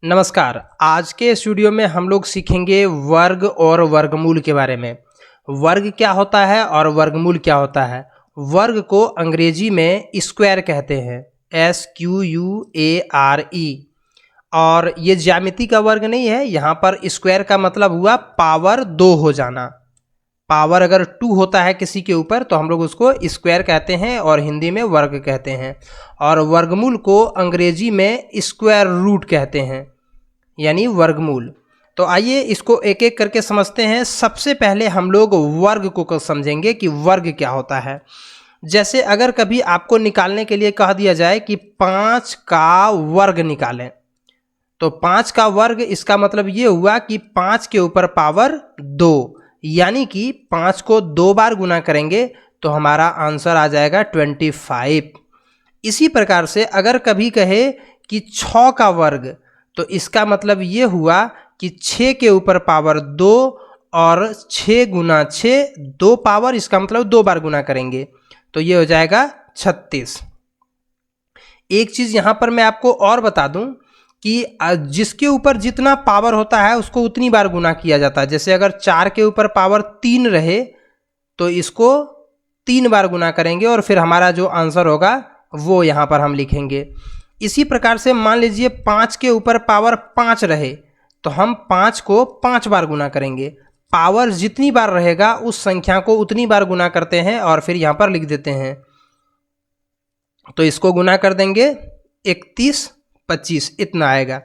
नमस्कार। आज के इस वीडियो में हम लोग सीखेंगे वर्ग और वर्गमूल के बारे में। वर्ग क्या होता है और वर्गमूल क्या होता है। वर्ग को अंग्रेजी में स्क्वायर कहते हैं, SQUARE। और ये ज्यामिति का वर्ग नहीं है। यहाँ पर स्क्वायर का मतलब हुआ पावर 2 हो जाना। पावर अगर 2 होता है किसी के ऊपर तो हम लोग उसको स्क्वायर कहते हैं और हिंदी में वर्ग कहते हैं। और वर्गमूल को अंग्रेजी में स्क्वायर रूट कहते हैं, यानी वर्गमूल। तो आइए इसको एक एक करके समझते हैं। सबसे पहले हम लोग वर्ग को समझेंगे कि वर्ग क्या होता है। जैसे अगर कभी आपको निकालने के लिए कह दिया जाए कि 5 का वर्ग निकालें, तो 5 का वर्ग इसका मतलब ये हुआ कि 5 के ऊपर पावर 2, यानी कि 5 को 2 बार गुना करेंगे तो हमारा आंसर आ जाएगा 25। इसी प्रकार से अगर कभी कहे कि 6 का वर्ग, तो इसका मतलब ये हुआ कि 6 के ऊपर पावर 2 और 6 गुना 6 2 पावर, इसका मतलब 2 बार गुना करेंगे तो ये हो जाएगा 36। एक चीज़ यहाँ पर मैं आपको और बता दूं कि जिसके ऊपर जितना पावर होता है उसको उतनी बार गुना किया जाता है। जैसे अगर 4 के ऊपर पावर 3 रहे तो इसको 3 बार गुना करेंगे और फिर हमारा जो आंसर होगा वो यहाँ पर हम लिखेंगे। इसी प्रकार से मान लीजिए 5 के ऊपर पावर 5 रहे तो हम 5 को 5 बार गुना करेंगे। पावर जितनी बार रहेगा उस संख्या को उतनी बार गुना करते हैं और फिर यहाँ पर लिख देते हैं। तो इसको गुना कर देंगे 31, 25 इतना आएगा।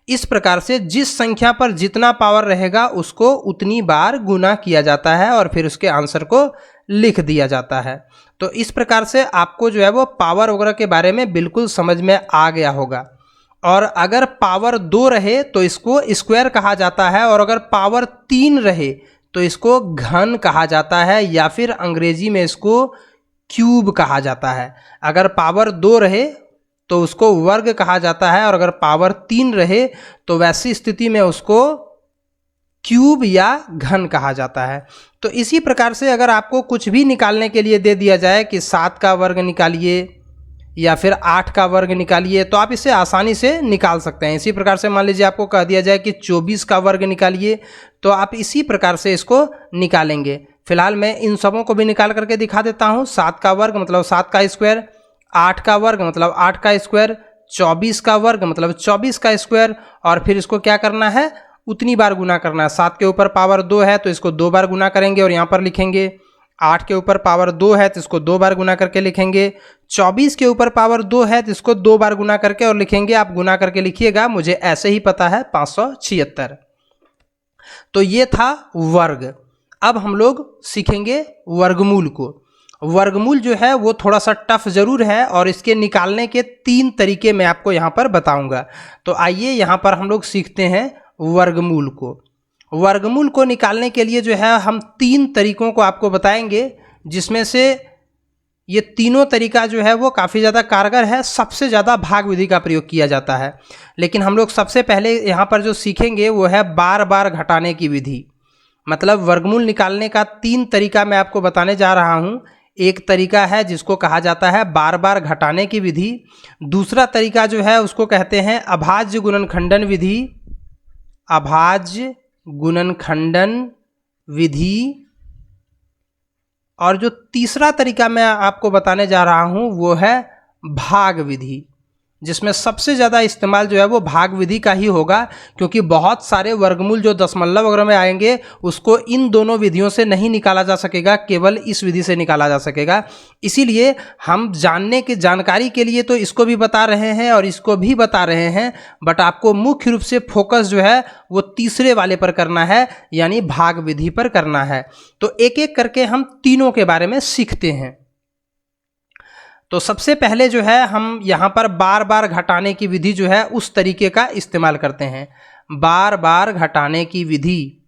इस प्रकार से जिस संख्या पर जितना पावर रहेगा उसको उतनी बार गुना किया जाता है और फिर उसके आंसर को लिख दिया जाता है। तो इस प्रकार से आपको जो है वो पावर वगैरह के बारे में बिल्कुल समझ में आ गया होगा। और अगर पावर 2 रहे तो इसको स्क्वायर कहा जाता है, और अगर पावर 3 रहे तो इसको घन कहा जाता है, या फिर अंग्रेजी में इसको क्यूब कहा जाता है। अगर पावर 2 रहे तो उसको वर्ग कहा जाता है, और अगर पावर 3 रहे तो वैसी स्थिति में उसको क्यूब या घन कहा जाता है। तो इसी प्रकार से अगर आपको कुछ भी निकालने के लिए दे दिया जाए कि 7 का वर्ग निकालिए या फिर 8 का वर्ग निकालिए, तो आप इसे आसानी से निकाल सकते हैं। इसी प्रकार से मान लीजिए आपको कह दिया जाए कि 24 का वर्ग निकालिए, तो आप इसी प्रकार से इसको निकालेंगे। फिलहाल मैं इन सबों को भी निकाल करके दिखा देता हूँ। 7 का वर्ग मतलब 7 का स्क्वायर, 8 का वर्ग मतलब 8 का स्क्वायर, 24 का वर्ग मतलब 24 का स्क्वायर, और फिर इसको क्या करना है, उतनी बार गुना करना है। 7 के ऊपर पावर 2 है तो इसको 2 बार गुना करेंगे और यहाँ पर लिखेंगे। 8 के ऊपर पावर 2 है तो इसको 2 बार गुना करके लिखेंगे। 24 के ऊपर पावर 2 है तो इसको 2 बार गुना करके और लिखेंगे। आप गुना करके लिखिएगा, मुझे ऐसे ही पता है 576। तो ये था वर्ग। अब हम लोग सीखेंगे वर्गमूल को। वर्गमूल जो है वो थोड़ा सा टफ जरूर है और इसके निकालने के 3 तरीके मैं आपको यहाँ पर बताऊंगा। तो आइए यहाँ पर हम लोग सीखते हैं वर्गमूल को। वर्गमूल को निकालने के लिए जो है हम 3 तरीकों को आपको बताएंगे, जिसमें से ये तीनों तरीका जो है वो काफ़ी ज़्यादा कारगर है। सबसे ज़्यादा भाग विधि का प्रयोग किया जाता है, लेकिन हम लोग सबसे पहले यहाँ पर जो सीखेंगे वो है बार बार घटाने की विधि। मतलब वर्गमूल निकालने का 3 तरीका मैं आपको बताने जा रहा हूँ। एक तरीका है जिसको कहा जाता है बार बार घटाने की विधि। दूसरा तरीका जो है उसको कहते हैं अभाज्य गुणनखंडन विधि, अभाज्य गुणनखंडन विधि। और जो तीसरा तरीका मैं आपको बताने जा रहा हूँ वो है भाग विधि, जिसमें सबसे ज़्यादा इस्तेमाल जो है वो भाग विधि का ही होगा, क्योंकि बहुत सारे वर्गमूल जो दशमलव वगैरह में आएंगे उसको इन दोनों विधियों से नहीं निकाला जा सकेगा, केवल इस विधि से निकाला जा सकेगा। इसीलिए हम जानकारी के लिए तो इसको भी बता रहे हैं और इसको भी बता रहे हैं, बट आपको मुख्य रूप से फोकस जो है वो तीसरे वाले पर करना है, यानी भाग विधि पर करना है। तो एक एक करके हम तीनों के बारे में सीखते हैं। तो सबसे पहले जो है हम यहाँ पर बार बार घटाने की विधि जो है उस तरीके का इस्तेमाल करते हैं। बार बार घटाने की विधि,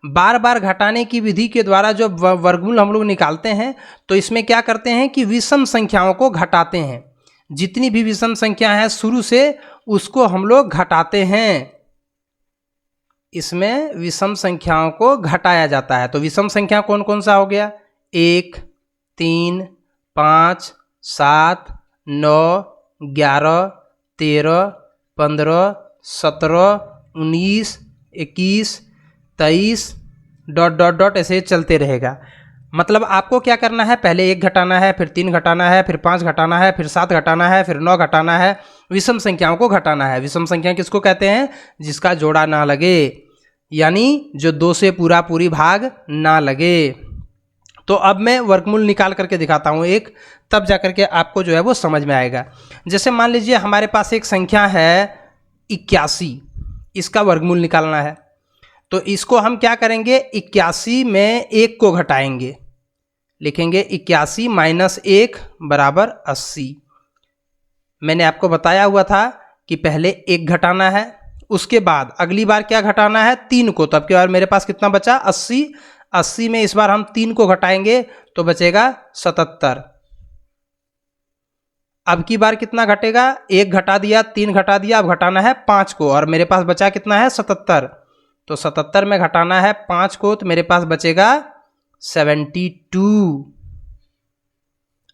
बार बार घटाने की विधि के द्वारा जो वर्गमूल हम लोग निकालते हैं तो इसमें क्या करते हैं कि विषम संख्याओं को घटाते हैं। जितनी भी विषम संख्या है शुरू से उसको हम लोग घटाते हैं। इसमें विषम संख्याओं को घटाया जाता है। तो विषम संख्या कौन कौन सा हो गया, 1, 3, 5, 7, 9, 11, 13, 15, 17, 19, 21, 23 डॉट डॉट डॉट ऐसे चलते रहेगा। मतलब आपको क्या करना है, पहले 1 घटाना है, फिर 3 घटाना है, फिर 5 घटाना है, फिर 7 घटाना है, फिर 9 घटाना है। विषम संख्याओं को घटाना है। विषम संख्या किसको कहते हैं? जिसका जोड़ा ना लगे, यानी जो 2 से पूरा पूरी भाग ना लगे। तो अब मैं वर्गमूल निकाल करके दिखाता हूँ एक, तब जाकर के आपको जो है वो समझ में आएगा। जैसे मान लीजिए हमारे पास एक संख्या है 81, इसका वर्गमूल निकालना है। तो इसको हम क्या करेंगे, 81 में 1 को घटाएंगे, लिखेंगे 81 माइनस 1 बराबर 80। मैंने आपको बताया हुआ था कि पहले 1 घटाना है, उसके बाद अगली बार क्या घटाना है, 3 को। तो अब की बार मेरे पास कितना बचा, 80। 80 में इस बार हम 3 को घटाएंगे तो बचेगा 77। अब की बार कितना घटेगा, 1 घटा दिया, 3 घटा दिया, अब घटाना है 5 को, और मेरे पास बचा कितना है, 77। तो 77 में घटाना है 5 को, तो मेरे पास बचेगा 72।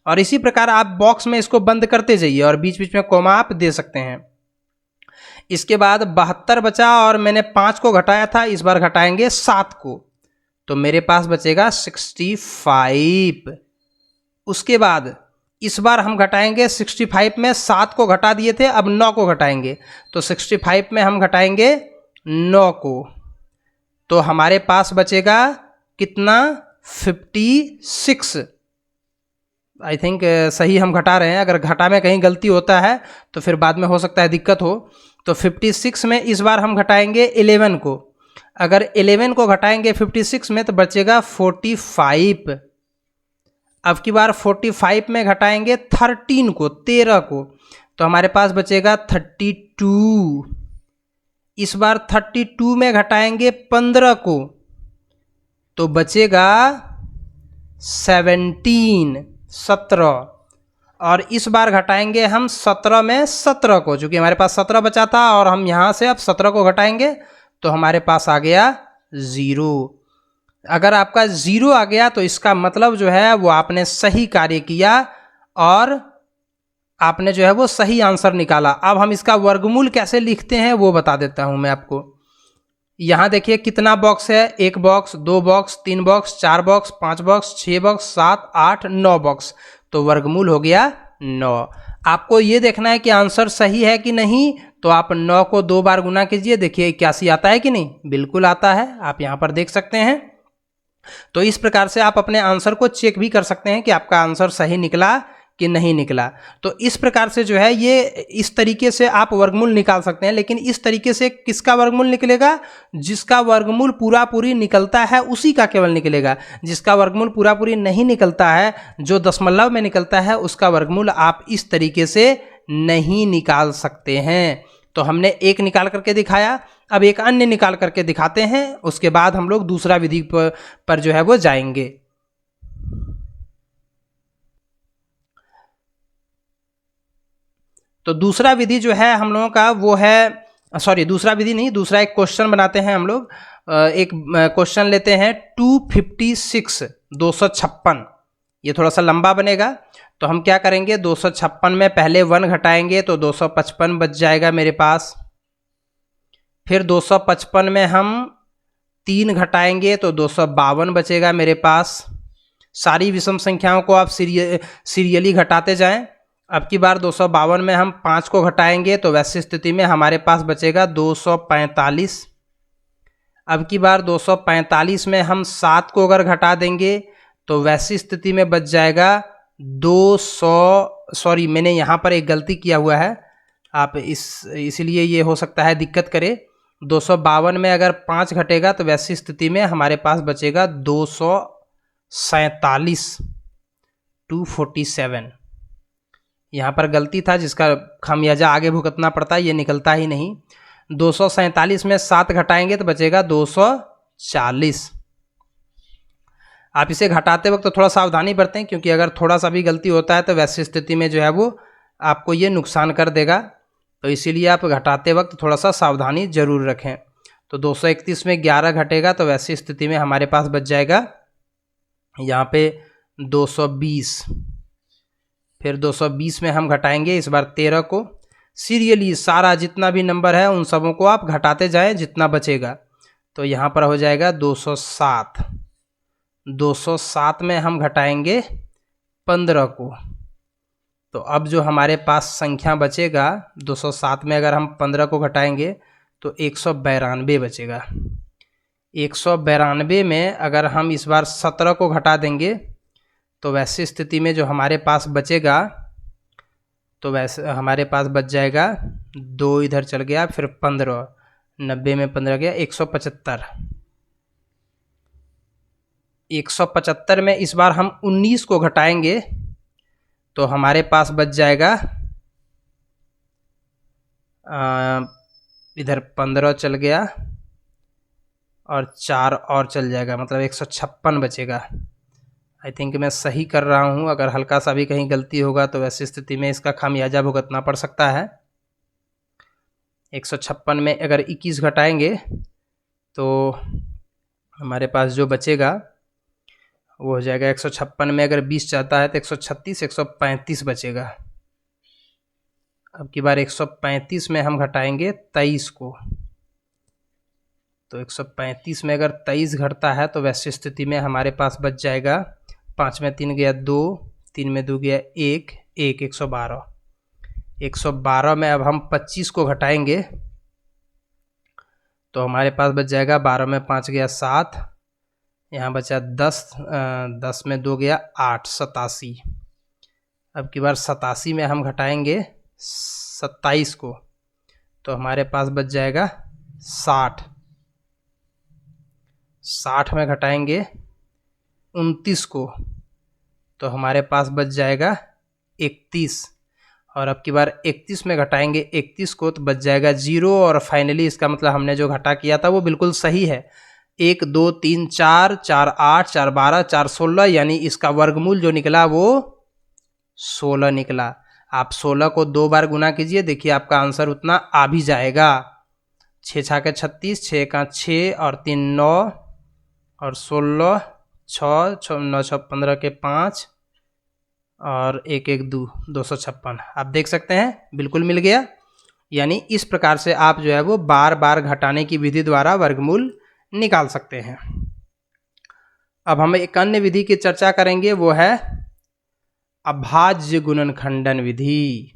और इसी प्रकार आप बॉक्स में इसको बंद करते जाइए और बीच बीच में कोमा आप दे सकते हैं। इसके बाद 72 बचा और मैंने 5 को घटाया था, इस बार घटाएंगे 7 को, तो मेरे पास बचेगा 65। उसके बाद इस बार हम घटाएंगे 65 में 7 को घटा दिए थे, अब 9 को घटाएंगे, तो 65 में हम घटाएंगे 9 को, तो हमारे पास बचेगा कितना, 56। आई थिंक सही हम घटा रहे हैं। अगर घटा में कहीं गलती होता है तो फिर बाद में हो सकता है दिक्कत हो। तो 56 में इस बार हम घटाएंगे 11 को, अगर 11 को घटाएंगे 56 में तो बचेगा 45। अब की बार 45 में घटाएंगे 13 को, 13 को, तो हमारे पास बचेगा 32। इस बार 32 में घटाएंगे 15 को, तो बचेगा 17। और इस बार घटाएंगे हम 17 में 17 को, चूँकि हमारे पास 17 बचा था और हम यहाँ से अब 17 को घटाएंगे तो हमारे पास आ गया 0। अगर आपका 0 आ गया तो इसका मतलब जो है वो आपने सही कार्य किया और आपने जो है वो सही आंसर निकाला। अब हम इसका वर्गमूल कैसे लिखते हैं वो बता देता हूँ मैं आपको। यहाँ देखिए कितना बॉक्स है, 1 box, 2 box, 3 box, 4 box, 5 box, 6 box, 7, 8, 9 box, तो वर्गमूल हो गया 9। आपको ये देखना है कि आंसर सही है कि नहीं, तो आप 9 को 2 बार गुना कीजिए, देखिए 81 आता है कि नहीं, बिल्कुल आता है, आप यहाँ पर देख सकते हैं। तो इस प्रकार से आप अपने आंसर को चेक भी कर सकते हैं कि आपका आंसर सही निकला कि नहीं निकला। तो इस प्रकार से जो है ये इस तरीके से आप वर्गमूल निकाल सकते हैं। लेकिन इस तरीके से किसका वर्गमूल निकलेगा, जिसका वर्गमूल पूरा पूरी निकलता है उसी का केवल निकलेगा। जिसका वर्गमूल पूरा पूरी नहीं निकलता है, जो दशमलव में निकलता है, उसका वर्गमूल आप इस तरीके से नहीं निकाल सकते हैं। तो हमने एक निकाल करके दिखाया, अब एक अन्य निकाल करके दिखाते हैं, उसके बाद हम लोग दूसरा विधि पर जो है वो जाएंगे। तो दूसरा विधि जो है हम लोगों का वो है, सॉरी दूसरा विधि नहीं, दूसरा एक क्वेश्चन बनाते हैं हम लोग। एक क्वेश्चन लेते हैं 256, 256। ये थोड़ा सा लंबा बनेगा, तो हम क्या करेंगे, 256 में पहले 1 घटाएंगे तो 255 बच जाएगा मेरे पास। फिर 255 में हम 3 घटाएंगे तो 252 बचेगा मेरे पास। सारी विषम संख्याओं को आप सीरियली घटाते जाएं। अब की बार 252 में हम 5 को घटाएंगे तो वैसी स्थिति में हमारे पास बचेगा 245। अब की बार 245 में हम 7 को अगर घटा देंगे तो वैसी स्थिति में बच जाएगा 200, सॉरी मैंने यहाँ पर एक गलती किया हुआ है, आप इसलिए ये हो सकता है दिक्कत करे। 252 में अगर 5 घटेगा तो वैसी स्थिति में हमारे पास बचेगा 247, 247। यहाँ पर गलती था जिसका खामियाजा आगे भुगतना पड़ता है, ये निकलता ही नहीं। 247 में 7 घटाएंगे तो बचेगा 240। आप इसे घटाते वक्त तो थोड़ा सावधानी बरतें, क्योंकि अगर थोड़ा सा भी गलती होता है तो वैसी स्थिति में जो है वो आपको ये नुकसान कर देगा। तो इसीलिए आप घटाते वक्त थोड़ा सा सावधानी जरूर रखें। तो 231 में 11 घटेगा तो वैसी स्थिति में हमारे पास बच जाएगा यहाँ पे 220। फिर 220 में हम घटाएंगे इस बार 13 को, सीरियली सारा जितना भी नंबर है उन सबों को आप घटाते जाएं जितना बचेगा। तो यहाँ पर हो जाएगा 207। 207 में हम घटाएंगे 15 को, तो अब जो हमारे पास संख्या बचेगा 207 में अगर हम 15 को घटाएंगे तो 192 बचेगा। 192 में अगर हम इस बार 17 को घटा देंगे तो वैसी स्थिति में जो हमारे पास बचेगा, तो वैसे हमारे पास बच जाएगा 2 इधर चल गया, फिर 15, 90 में 15 गया 175। 175 में इस बार हम 19 को घटाएंगे तो हमारे पास बच जाएगा इधर 15 चल गया और 4 और चल जाएगा, मतलब 156 बचेगा। आई थिंक मैं सही कर रहा हूँ, अगर हल्का सा भी कहीं गलती होगा तो वैसी स्थिति में इसका खामियाजा भुगतना पड़ सकता है। 156 में अगर 21 घटाएंगे तो हमारे पास जो बचेगा वो हो जाएगा 156 में अगर 20 चाहता है तो 136, 135 बचेगा। अब की बार 135 में हम घटाएंगे 23 को, तो 135 में अगर 23 घटता है तो वैसी स्थिति में हमारे पास बच जाएगा 5 में 3 गया 2, 3 में 2 गया 1, 112। 112 में अब हम 25 को घटाएंगे तो हमारे पास बच जाएगा 12 में 5 गया 7, यहाँ बचा 10, 10 में 2 गया 8, 87। अब की बार 87 में हम घटाएंगे 27 को तो हमारे पास बच जाएगा 60। 60 में घटाएंगे 29 को तो हमारे पास बच जाएगा 31, और अब की बार 31 में घटाएंगे 31 को तो बच जाएगा 0। और फाइनली इसका मतलब हमने जो घटा किया था वो बिल्कुल सही है। 1 2 3 4, 4 8, 4 12, 4 16, यानी इसका वर्गमूल जो निकला वो 16 निकला। आप 16 को 2 बार गुना कीजिए, देखिए आपका आंसर उतना आ भी जाएगा। 6 छा के 36, 6 का 6 और 3 9 और 16, 6 9 6 15 के 5 और 1 1 2, 256। आप देख सकते हैं बिल्कुल मिल गया। यानी इस प्रकार से आप जो है वो बार बार घटाने की विधि द्वारा वर्गमूल निकाल सकते हैं। अब हम एक अन्य विधि की चर्चा करेंगे, वो है अभाज्य गुणनखंडन विधि।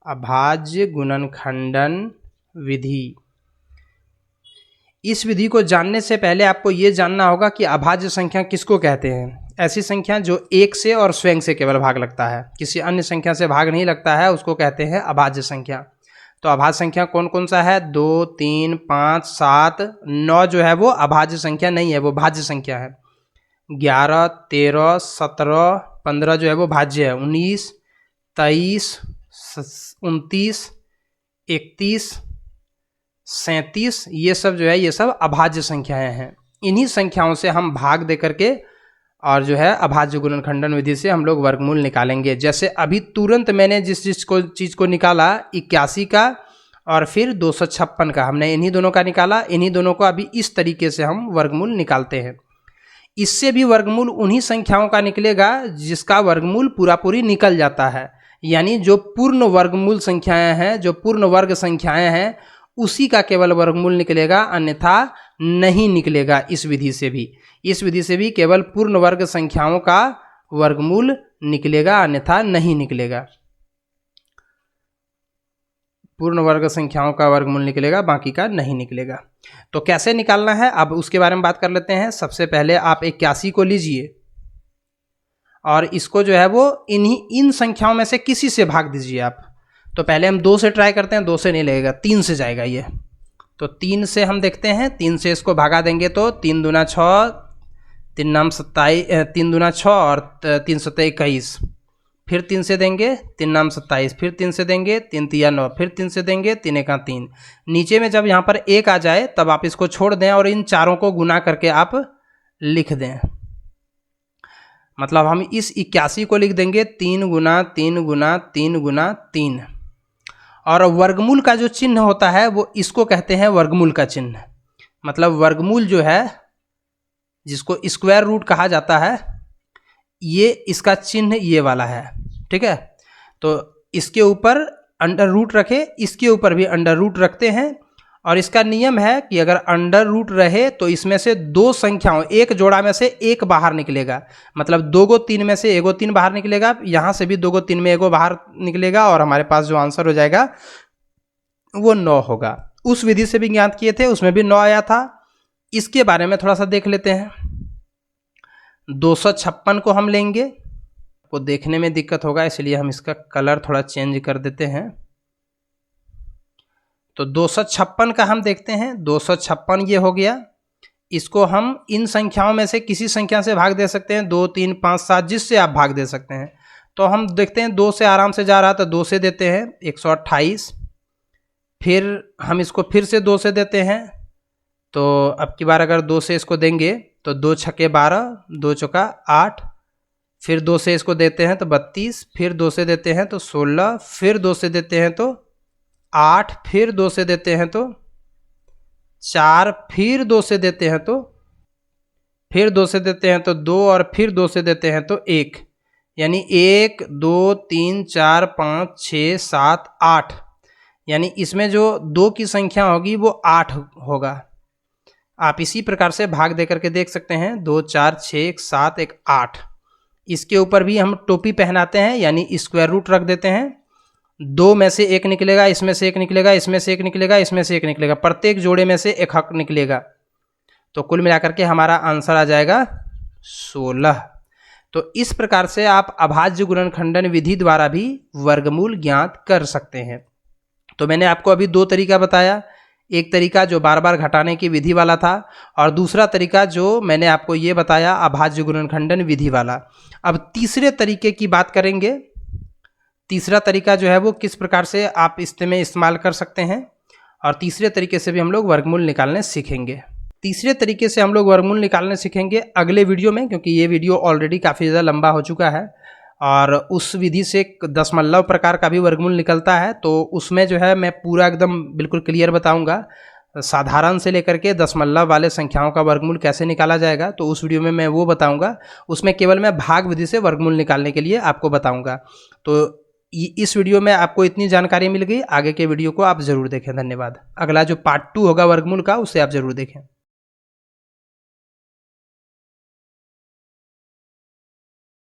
अभाज्य गुणनखंडन विधि। इस विधि को जानने से पहले आपको ये जानना होगा कि अभाज्य संख्या किसको कहते हैं। ऐसी संख्या जो 1 से और स्वयं से केवल भाग लगता है, किसी अन्य संख्या से भाग नहीं लगता है, उसको कहते हैं अभाज्य संख्या। तो अभाज्य संख्या कौन कौन सा है? 2 3 5 7 9 जो है वो अभाज्य संख्या नहीं है, वो भाज्य संख्या है। 11 13 17 15 जो है वो भाज्य है। 19 23 29 31 37 ये सब जो है ये सब अभाज्य संख्याएं हैं। इन्हीं संख्याओं से हम भाग दे करके और जो है अभाज्य गुणनखंडन विधि से हम लोग वर्गमूल निकालेंगे। जैसे अभी तुरंत मैंने जिस चीज़ को निकाला 81 का और फिर 256 का, हमने इन्हीं दोनों का निकाला। इन्हीं दोनों को अभी इस तरीके से हम वर्गमूल निकालते हैं। इससे भी वर्गमूल उन्हीं संख्याओं का निकलेगा जिसका वर्गमूल पूरा पूरी निकल जाता है। यानी जो पूर्ण वर्गमूल संख्याएं हैं, जो पूर्ण वर्ग संख्याएं हैं, उसी का केवल वर्गमूल निकलेगा, अन्यथा नहीं निकलेगा। इस विधि से भी केवल पूर्ण वर्ग संख्याओं का वर्गमूल निकलेगा, अन्यथा नहीं निकलेगा। पूर्ण वर्ग संख्याओं का वर्गमूल निकलेगा, बाकी का नहीं निकलेगा। तो कैसे निकालना है अब उसके बारे में बात कर लेते हैं। सबसे पहले आप 81 को लीजिए और इसको जो है वो इन संख्याओं में से किसी से भाग दीजिए आप। तो पहले हम 2 से ट्राई करते हैं, 2 से नहीं लगेगा, 3 से जाएगा ये। तो 3 से हम देखते हैं, 3 से इसको भागा देंगे तो 3 दूना 6, 3 नाम 27, 3 दूना 6 और 3 सत्ते 21। फिर 3 से देंगे, 3 नाम 27, फिर 3 से देंगे, 3 तिया 9, फिर 3 से देंगे, 3 एका 3। नीचे में जब यहाँ पर 1 आ जाए तब आप इसको छोड़ दें और इन चारों को गुना करके आप लिख दें। मतलब हम इस 81 को लिख देंगे 3 गुना 3 गुना 3 गुना 3। और वर्गमूल का जो चिन्ह होता है वो इसको कहते हैं वर्गमूल का चिन्ह। मतलब वर्गमूल जो है, जिसको स्क्वायर रूट कहा जाता है, ये इसका चिन्ह ये वाला है, ठीक है। तो इसके ऊपर अंडर रूट रखे, इसके ऊपर भी अंडर रूट रखते हैं। और इसका नियम है कि अगर अंडर रूट रहे तो इसमें से दो संख्याओं, एक जोड़ा में से एक बाहर निकलेगा, मतलब 2 गो 3 में से 1 गो 3 बाहर निकलेगा, यहाँ से भी 2 गो 3 में 1 गो बाहर निकलेगा और हमारे पास जो आंसर हो जाएगा वो 9 होगा। उस विधि से भी ज्ञात किए थे, उसमें भी 9 आया था। इसके बारे में थोड़ा सा देख लेते हैं। 256 को हम लेंगे, को देखने में दिक्कत होगा इसलिए हम इसका कलर थोड़ा चेंज कर देते हैं। तो 256 का हम देखते हैं, 256 ये हो गया। इसको हम इन संख्याओं में से किसी संख्या से भाग दे सकते हैं, 2 3 5 7, जिससे आप भाग दे सकते हैं। तो हम देखते हैं 2 से आराम से जा रहा, तो 2 से देते हैं 128, फिर हम इसको फिर से 2 से देते हैं। तो अब की बार अगर 2 से इसको देंगे तो 2 छक्के 12, 2 चौका 8, फिर 2 से इसको देते हैं तो 32, फिर 2 से देते हैं तो 16, फिर 2 से देते हैं तो 8, फिर 2 से देते हैं तो 4, फिर 2 से देते हैं तो, फिर 2 से देते हैं तो 2, और फिर 2 से देते हैं तो 1, यानी 1 2 3 4 5 6 7 8, यानी इसमें जो 2 की संख्या होगी वो 8 होगा। आप इसी प्रकार से भाग दे करके देख सकते हैं, 2 4 6 1 7 1 8। इसके ऊपर भी हम टोपी पहनाते हैं, यानी स्क्वायर रूट रख देते हैं। 2 में से 1 निकलेगा, इसमें से 1 निकलेगा, इसमें से 1 निकलेगा, इसमें से 1 निकलेगा, प्रत्येक जोड़े में से 1 हक निकलेगा। तो कुल मिलाकर के हमारा आंसर आ जाएगा 16। तो इस प्रकार से आप अभाज्य गुणनखंडन विधि द्वारा भी वर्गमूल ज्ञात कर सकते हैं। तो मैंने आपको अभी 2 तरीका बताया, एक तरीका जो बार बार घटाने की विधि वाला था, और दूसरा तरीका जो मैंने आपको ये बताया अभाज्य गुणनखंडन विधि वाला। अब तीसरे तरीके की बात करेंगे। तीसरा तरीका जो है वो किस प्रकार से आप इसमें इस्तेमाल कर सकते हैं, और तीसरे तरीके से भी हम लोग वर्गमूल निकालने सीखेंगे। तीसरे तरीके से हम लोग वर्गमूल निकालने सीखेंगे अगले वीडियो में, क्योंकि ये वीडियो ऑलरेडी काफ़ी ज़्यादा लंबा हो चुका है, और उस विधि से दशमलव प्रकार का भी वर्गमूल निकलता है। तो उसमें जो है मैं पूरा एकदम बिल्कुल क्लियर बताऊंगा, साधारण से लेकर के दशमलव वाले संख्याओं का वर्गमूल कैसे निकाला जाएगा, तो उस वीडियो में मैं वो बताऊंगा। उसमें केवल मैं भाग विधि से वर्गमूल निकालने के लिए आपको बताऊंगा। तो इस वीडियो में आपको इतनी जानकारी मिल गई, आगे के वीडियो को आप ज़रूर देखें। धन्यवाद। अगला जो पार्ट 2 होगा वर्गमूल का, उसे आप ज़रूर देखें।